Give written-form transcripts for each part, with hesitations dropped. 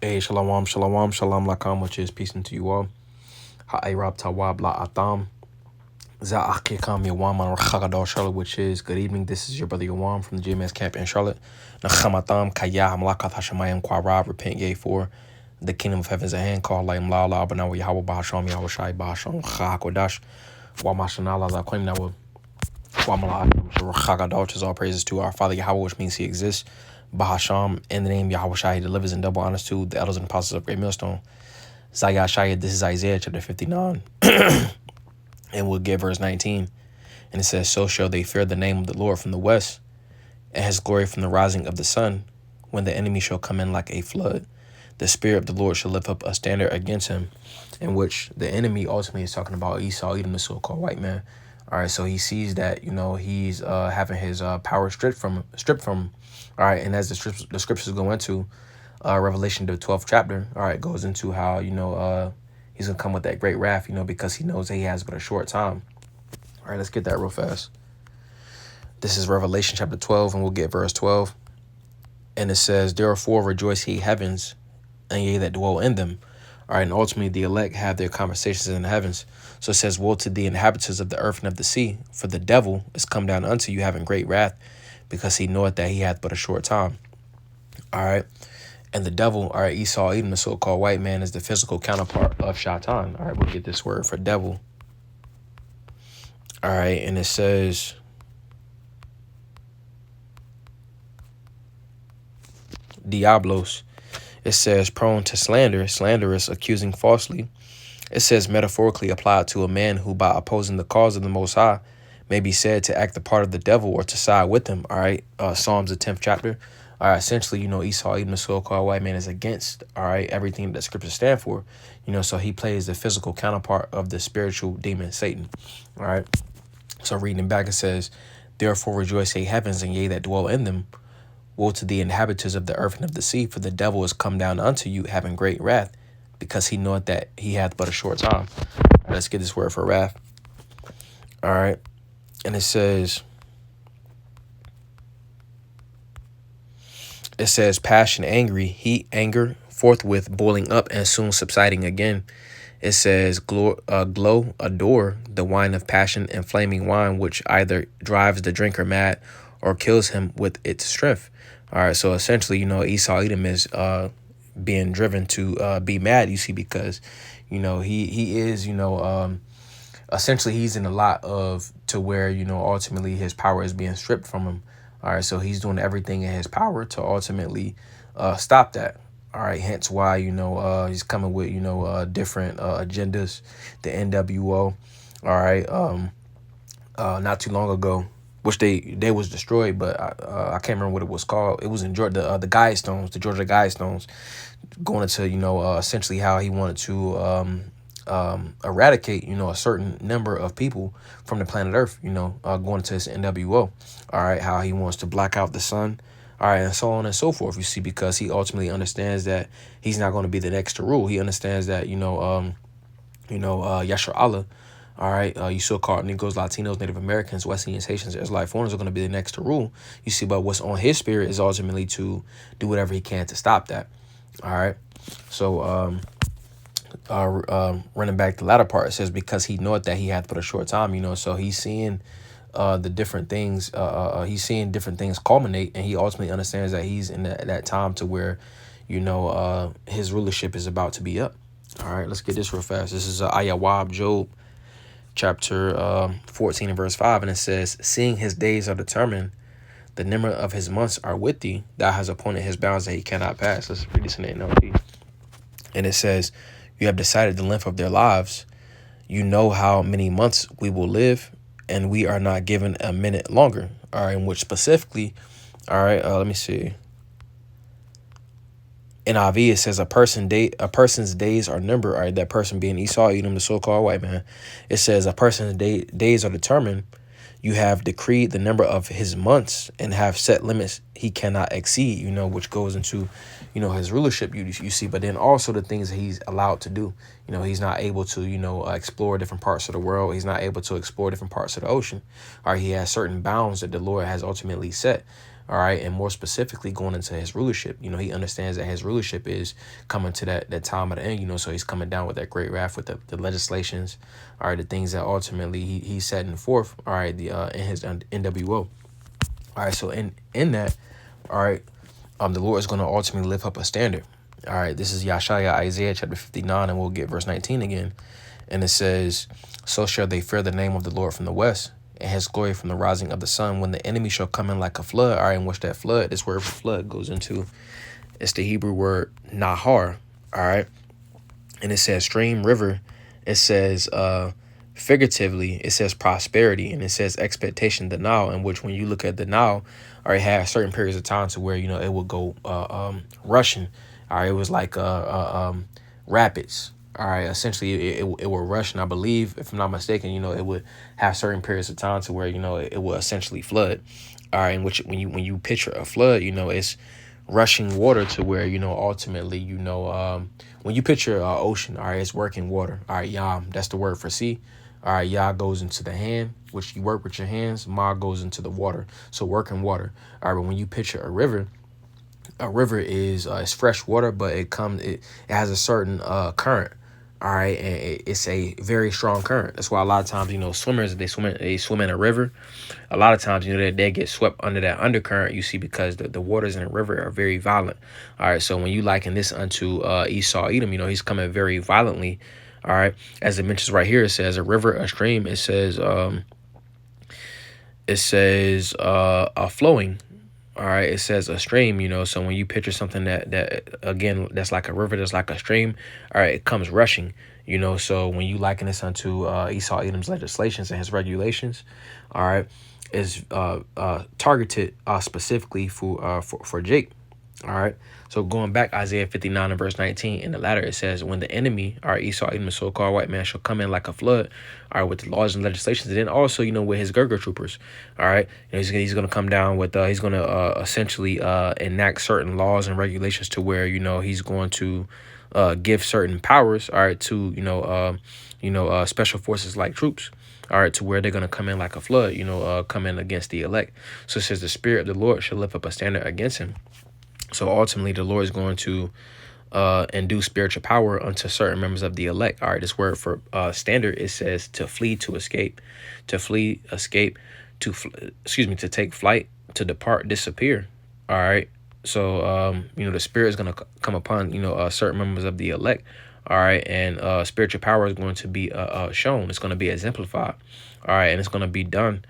Hey, shalom, shalom, shalom lakam, which is peace unto you all. Ha'irab tawab la'atam. Za'akikam yawaman rachagadaw Charlotte, which is good evening. This is your brother Yawam from the GMS camp in Charlotte. Nachamatam kaya hamlakat hashemayim kwarab, repent yea for the kingdom of heaven is at hand. Call layim la la abanawa Yahweh bahasham Yahweh shai bahasham chahakodash. Wa mashanala la claim that will. Wa mala'akim rachagadaw, which is all praises to our Father Yahweh, which means he exists. Bahasham, in the name Yahweh Shai, he delivers in double honors to the elders and apostles of Great Millstone. Zayah Shai, this is Isaiah chapter 59, and we'll get verse 19. And it says, so shall they fear the name of the Lord from the west, and his glory from the rising of the sun, when the enemy shall come in like a flood. The Spirit of the Lord shall lift up a standard against him, in which the enemy ultimately is talking about Esau, Edom, the so-called white man. All right, so he sees that, he's having his power stripped from him. All right, and as the scriptures go into Revelation, the 12th chapter, all right, goes into how, he's going to come with that great wrath, because he knows that he has but a short time. All right, let's get that real fast. This is Revelation chapter 12, and we'll get verse 12. And it says, therefore rejoice ye heavens, and ye that dwell in them. All right, and ultimately the elect have their conversations in the heavens. So it says, woe to the inhabitants of the earth and of the sea, for the devil is come down unto you having great wrath, because he knoweth that he hath but a short time. All right. And the devil, all right, Esau, Edom, the so-called white man, is the physical counterpart of Shaitan. All right, we'll get this word for devil. All right, and it says, Diablos. It says prone to slander, slanderous, accusing falsely. It says metaphorically applied to a man who, by opposing the cause of the Most High, may be said to act the part of the devil or to side with him. All right, Psalms, the 10th chapter. All right, essentially, Esau, even the so-called white man, is against, all right, everything that scriptures stand for. So he plays the physical counterpart of the spiritual demon, Satan. All right, so reading back, it says, therefore rejoice, ye heavens, and ye that dwell in them. Woe to the inhabitants of the earth and of the sea, for the devil is come down unto you, having great wrath, because he knoweth that he hath but a short time. All right, let's get this word for wrath. All right, and it says passion, angry, heat, anger, forthwith boiling up and soon subsiding again. It says glow, adore, the wine of passion and flaming wine, which either drives the drinker mad or kills him with its strength. All right, so essentially, Esau, Edom is being driven to be mad, you see, because, he is, essentially he's in a lot of to where, ultimately his power is being stripped from him. All right, so he's doing everything in his power to ultimately stop that. All right, hence why, he's coming with, different agendas, the NWO. All right, not too long ago, which they was destroyed, but I can't remember what it was called. It was in Georgia, the Guidestones, the Georgia Guidestones, going into, essentially how he wanted to eradicate, a certain number of people from the planet Earth, going into his NWO. All right, how he wants to black out the sun. All right, and so on and so forth, you see, because he ultimately understands that he's not going to be the next to rule. He understands that, Yashar Allah, all right, you so-called Negroes, Latinos, Native Americans, West Indians, Haitians, Israelite foreigners are going to be the next to rule. You see, but what's on his spirit is ultimately to do whatever he can to stop that. All right, so running back the latter part, it says because he knoweth that he hath but a short time, so he's seeing the different things, he's seeing different things culminate, and he ultimately understands that he's in that time to where, his rulership is about to be up. All right, let's get this real fast. This is Ayawab, Job, chapter 14 and verse 5, and it says, seeing his days are determined, the number of his months are with thee, thou hast appointed his bounds that he cannot pass. Let's read this in the NLT. And it says, you have decided the length of their lives. You know how many months we will live, and we are not given a minute longer. All right, in which specifically, all right, let me see. In NIV, it says a person's days are numbered. All right, that person being Esau, Edom, the so-called white man. It says a person's days are determined. You have decreed the number of his months and have set limits he cannot exceed, which goes into, his rulership, you see, but then also the things that he's allowed to do. He's not able to, explore different parts of the world. He's not able to explore different parts of the ocean. All right, he has certain bounds that the Lord has ultimately set. All right, and more specifically going into his rulership, he understands that his rulership is coming to that time of the end, so he's coming down with that great wrath with the legislations, all right, the things that ultimately he's setting forth, all right, in his NWO. All right, so in that, all right, the Lord is going to ultimately lift up a standard. All right, this is Yeshaya, Isaiah chapter 59, and we'll get verse 19 again. And it says, so shall they fear the name of the Lord from the west, and his glory from the rising of the sun, when the enemy shall come in like a flood. All right, in which that flood, this word for flood goes into, it's the Hebrew word nahar. All right, and it says stream, river. It says figuratively, it says prosperity, and it says expectation, the Nile, in which when you look at the Nile, or it had certain periods of time to where, it would go rushing. All right, it was like rapids. All right, essentially it would rush, and I believe, if I'm not mistaken, it would have certain periods of time to where, it would essentially flood. All right, in which when you picture a flood, it's rushing water to where, ultimately, when you picture ocean, all right, it's working water. All right, yam, that's the word for sea. All right, yah goes into the hand, which you work with your hands. Ma goes into the water, so working water. All right, but when you picture a river is it's fresh water, but it has a certain current. All right, and it's a very strong current. That's why a lot of times, swimmers, they swim in a river. A lot of times, they get swept under that undercurrent, you see, because the waters in the river are very violent. All right, so when you liken this unto Esau, Edom, he's coming very violently. All right, as it mentions right here, it says a river, a stream. It says a flowing. All right, it says a stream. So when you picture something that again, that's like a river, that's like a stream. All right, it comes rushing. So when you liken this unto Esau, Edom's legislations and his regulations, all right, is targeted specifically for Jake. All right. So going back, Isaiah 59 and verse 19, in the latter, it says, when the enemy, our Esau, Edom, the so-called white man, shall come in like a flood, all right, with the laws and legislations, and then also, with his Gurgur troopers, all right, he's going to come down with, he's going to essentially enact certain laws and regulations to where, he's going to give certain powers, all right, to, special forces like troops, all right, to where they're going to come in like a flood, come in against the elect. So it says the spirit of the Lord shall lift up a standard against him. So ultimately, the Lord is going to induce spiritual power unto certain members of the elect. All right, this word for standard, it says to flee, to escape, to take flight, to depart, disappear. All right. So, the spirit is going to come upon, certain members of the elect. All right. And spiritual power is going to be shown. It's going to be exemplified. All right. And it's going to be done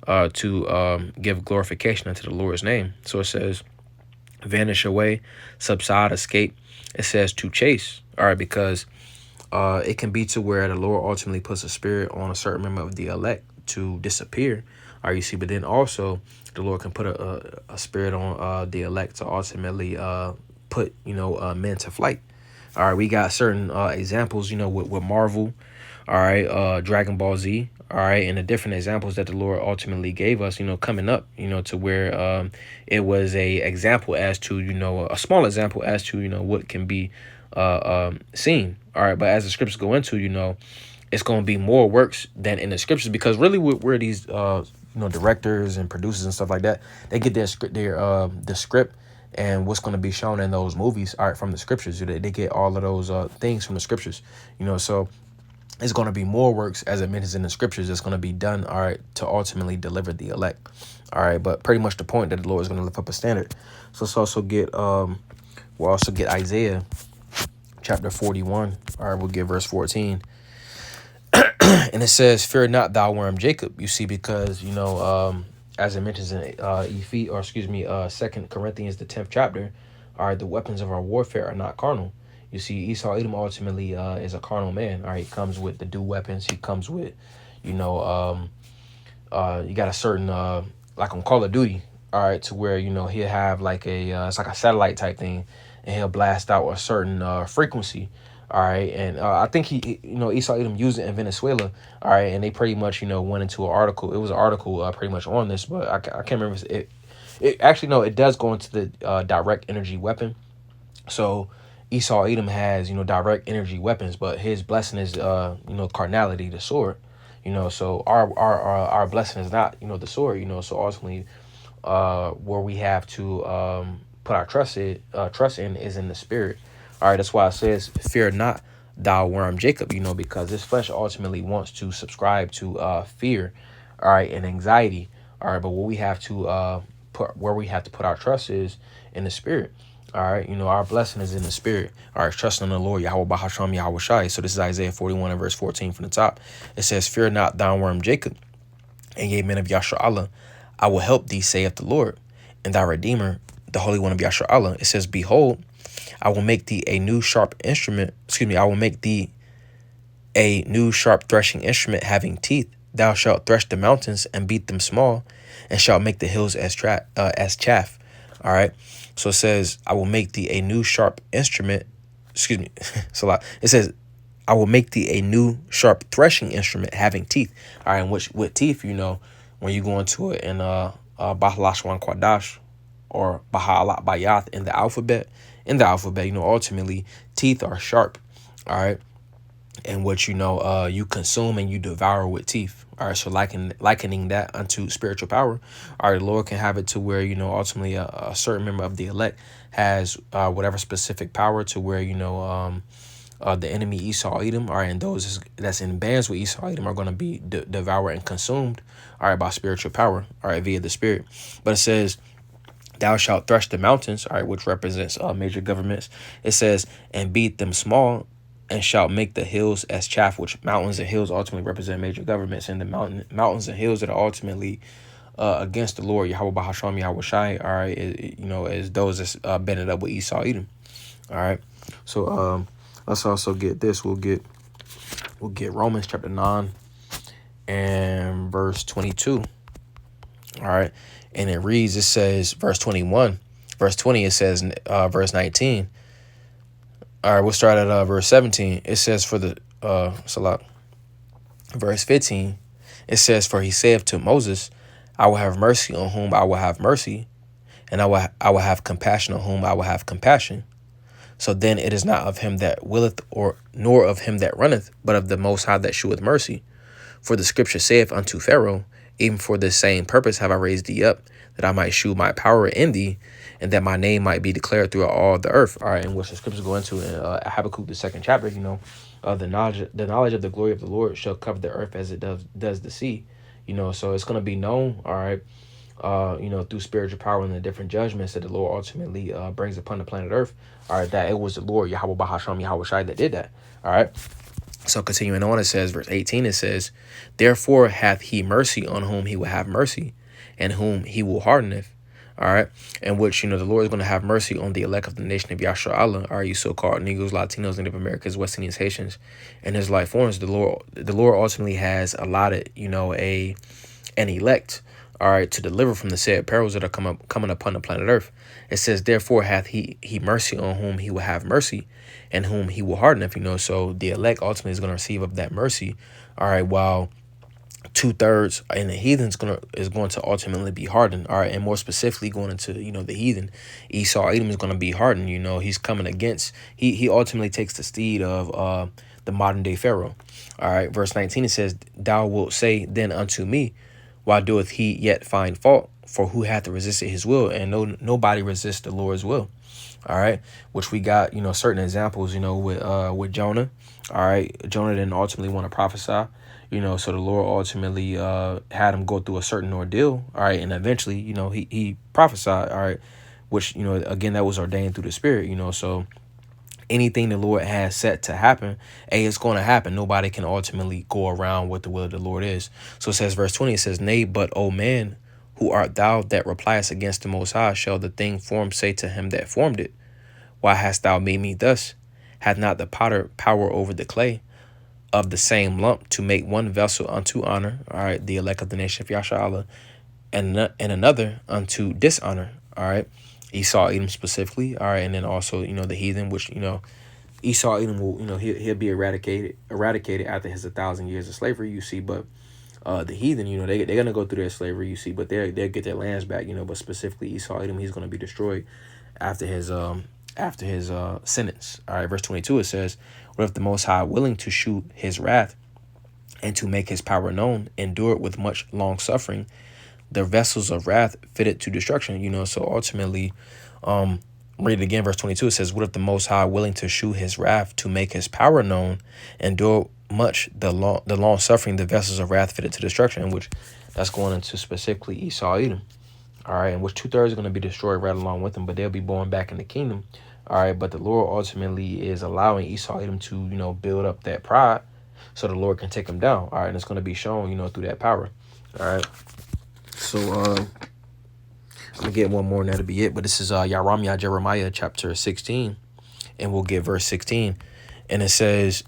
to give glorification unto the Lord's name. So it says, vanish away, subside, escape. It says to chase. All right, because it can be to where the Lord ultimately puts a spirit on a certain member of the elect to disappear. All right, you see, but then also the Lord can put a spirit on the elect to ultimately put men to flight. All right, we got certain examples, with Marvel. All right, Dragon Ball Z. All right, and the different examples that the Lord ultimately gave us, coming up, to where it was a example as to, a small example as to, what can be seen. All right, but as the scriptures go into, it's going to be more works than in the scriptures, because really where these, directors and producers and stuff like that, they get the script and what's going to be shown in those movies, all right, from the scriptures. They get all of those things from the scriptures, so it's going to be more works, as it mentions in the scriptures, that's going to be done, all right, to ultimately deliver the elect. All right, but pretty much the point that the Lord is going to lift up a standard. So let's also get we'll also get Isaiah chapter 41. All right, we'll get verse 14. And it says, fear not, thou worm Jacob. You see, because as it mentions in 2 Corinthians the 10th chapter, all right, the weapons of our warfare are not carnal. You see, Esau Edom ultimately is a carnal man. All right, he comes with the do weapons. He comes with, you got a certain, like on Call of Duty, all right, to where, he'll have like it's like a satellite type thing, and he'll blast out a certain frequency. All right, and I think Esau Edom used it in Venezuela. All right, and they pretty much, went into an article. It was an article pretty much on this, but I can't remember. It actually, no, it does go into the direct energy weapon. So Esau Edom has, direct energy weapons, but his blessing is, carnality, the sword. So our blessing is not, the sword. So ultimately, where we have to put our trust in is in the spirit. All right, that's why it says, "Fear not, thou worm Jacob." Because this flesh ultimately wants to subscribe to fear, all right, and anxiety. All right, but what we have to put our trust is in the spirit. All right, our blessing is in the spirit. All right, trust in the Lord, Yahweh Bahasham Yahweh Shai. So this is Isaiah 41 and verse 14 from the top. It says, "Fear not, thou worm Jacob, and ye men of Yasha Allah, I will help thee, saith the Lord, and thy Redeemer, the Holy One of Yasha Allah." It says, "Behold, I will make thee a new sharp instrument." I will make thee a new sharp threshing instrument having teeth. Thou shalt thresh the mountains and beat them small, and shalt make the hills as chaff. All right. So it says, "I will make thee a new sharp instrument." It's a lot. It says, "I will make thee a new sharp threshing instrument having teeth." All right, and which with teeth, when you go into it in Bahalashwan Kwadash or Bahalat Bayath in the alphabet, ultimately teeth are sharp. All right. And what you consume and you devour with teeth. All right, so likening that unto spiritual power. All right, the Lord can have it to where ultimately a certain member of the elect has whatever specific power to where the enemy Esau Edom. All right, and those that's in bands with Esau Edom are going to be devoured and consumed. All right, by spiritual power. All right, via the spirit. But it says, "Thou shalt thresh the mountains," all right, which represents major governments. It says, "and beat them small, and shalt make the hills as chaff," which mountains and hills ultimately represent major governments, and the mountains and hills that are ultimately against the Lord, Yahweh Bahasham Yahweh Shai, all right, as those that's bending up with Esau Edom. All right, so let's also get this. We'll get Romans chapter 9 and verse 22. All right, and it reads, it says, verse 21, verse 20, it says, verse 19. All right, we'll start at verse 17. It says, for the Salat. Verse 15, it says, "For he saith to Moses, I will have mercy on whom I will have mercy, and I will have compassion on whom I will have compassion. So then it is not of him that willeth, nor of him that runneth, but of the Most High that sheweth mercy. For the scripture saith unto Pharaoh, even for this same purpose have I raised thee up, that I might shew my power in thee, and that my name might be declared throughout all the earth." All right, and which the scriptures go into in Habakkuk, the 2nd chapter, the knowledge of the glory of the Lord shall cover the earth as it does the sea. So it's going to be known, all right, through spiritual power and the different judgments that the Lord ultimately brings upon the planet earth, all right, that it was the Lord, Yahweh Bahasham Yahweh Shai, that did that, all right. So continuing on, it says, verse 18, it says, "Therefore hath he mercy on whom he will have mercy, and whom he will hardeneth." All right. And which, the Lord is going to have mercy on the elect of the nation of Yasha Allah, are you so-called Negroes, Latinos, Native Americans, West Indians, Haitians, and his life forms. The Lord ultimately has allotted, an elect, all right, to deliver from the said perils that are coming upon the planet Earth. It says, "Therefore hath he mercy on whom he will have mercy, and whom he will harden." So the elect ultimately is going to receive of that mercy, all right, while 2/3 and the heathen is going to ultimately be hardened. All right, and more specifically going into the heathen, Esau Edom is going to be hardened. He's coming against. He ultimately takes the steed of the modern day Pharaoh. All right, verse 19, it says, "Thou wilt say then unto me, why doeth he yet find fault? For who hath resisted his will?" And nobody resists the Lord's will. All right, which we got certain examples with Jonah. All right, Jonah didn't ultimately want to prophesy. So the Lord ultimately had him go through a certain ordeal. All right, and eventually he prophesied. All right, which again, that was ordained through the Spirit. So anything the Lord has set to happen, it's going to happen. Nobody can ultimately go around what the will of the Lord is. So it says, verse 20, it says, "Nay, but, O man, who art thou that repliest against the Most High? Shall the thing formed say to him that formed it, Why hast thou made me thus? Hath not the potter power over the clay of the same lump to make one vessel unto honor," all right, the elect of the nation of Yasha Allah, "and another unto dishonor," all right, Esau Edom specifically, all right, and then also the heathen, which Esau Edom will he'll be eradicated after his 1,000 years of slavery, but the heathen, they're gonna go through their slavery, but they'll get their lands back, but specifically Esau Edom, he's gonna be destroyed after his sentence. All right, verse 22, it says, "What if the Most High, willing to shew his wrath and to make his power known, endure it with much long suffering, the vessels of wrath fitted to destruction. So ultimately, read it again, verse 22. It says, "What if the Most High, willing to shew his wrath, to make his power known, endure much the long suffering, the vessels of wrath fitted to destruction," in which that's going into specifically Esau, Edom. All right, in which 2/3 are going to be destroyed right along with them, but they'll be born back in the kingdom. All right, but the Lord ultimately is allowing Esau, Edom to, build up that pride so the Lord can take them down. All right, and it's going to be shown, through that power. All right, so I'm going to get one more and that'll be it. But this is Jeremiah chapter 16, and we'll get verse 16. And it says,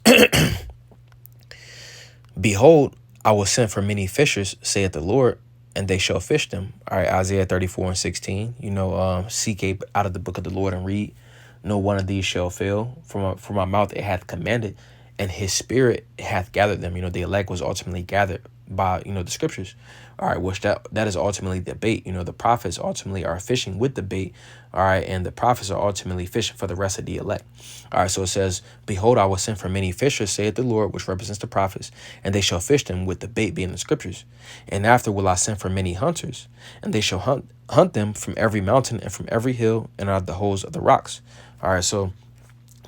"Behold, I will send for many fishers, saith the Lord, and they shall fish them." All right, Isaiah 34:16. Seek out of the book of the Lord and read. No one of these shall fail. From my mouth it hath commanded, and his spirit hath gathered them. The elect was ultimately gathered by, the scriptures. All right, which that is ultimately the bait. The prophets ultimately are fishing with the bait. All right, and the prophets are ultimately fishing for the rest of the elect. All right, so it says, "Behold, I will send for many fishers, saith the Lord," which represents the prophets, "and they shall fish them with the bait being the scriptures. And after will I send for many hunters, and they shall hunt them from every mountain and from every hill and out of the holes of the rocks." All right, so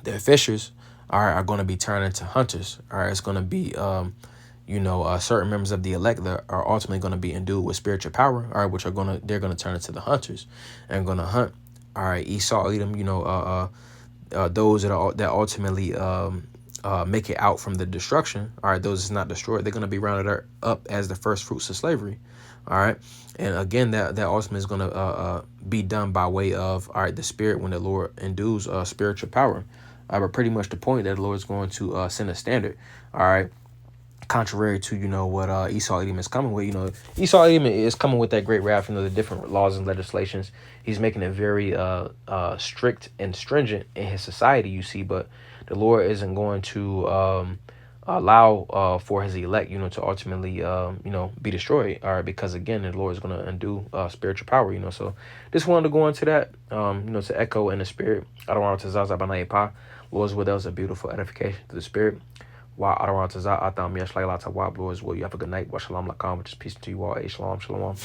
the fishers are going to be turned into hunters. All right, it's going to be certain members of the elect that are ultimately going to be endued with spiritual power. All right, which they're going to turn into the hunters and going to hunt. All right, Esau, Edom, those that ultimately make it out from the destruction. All right, those is not destroyed, they're going to be rounded up as the first fruits of slavery. All right, and again, that ultimately is going to be done by way of, all right, the spirit, when the Lord endues spiritual power. But pretty much the point that the Lord is going to send a standard. All right, contrary to what Esau Edom is coming with. Esau Edom is coming with that great wrath. The different laws and legislations. He's making it very strict and stringent in his society. You see, but the Lord isn't going to allow for his elect, to ultimately be destroyed. All right, because again, the Lord is going to undo spiritual power. So just wanted to go into that. To echo in the spirit. I don't want to zaza banaipa. Lord's will, that was a beautiful edification to the spirit. Wa Adarantazah Atam Yesh Lailata Wab, Lord's will. You have a good night. Wa Shalom Lakam, which is peace to you all. Shalom, shalom.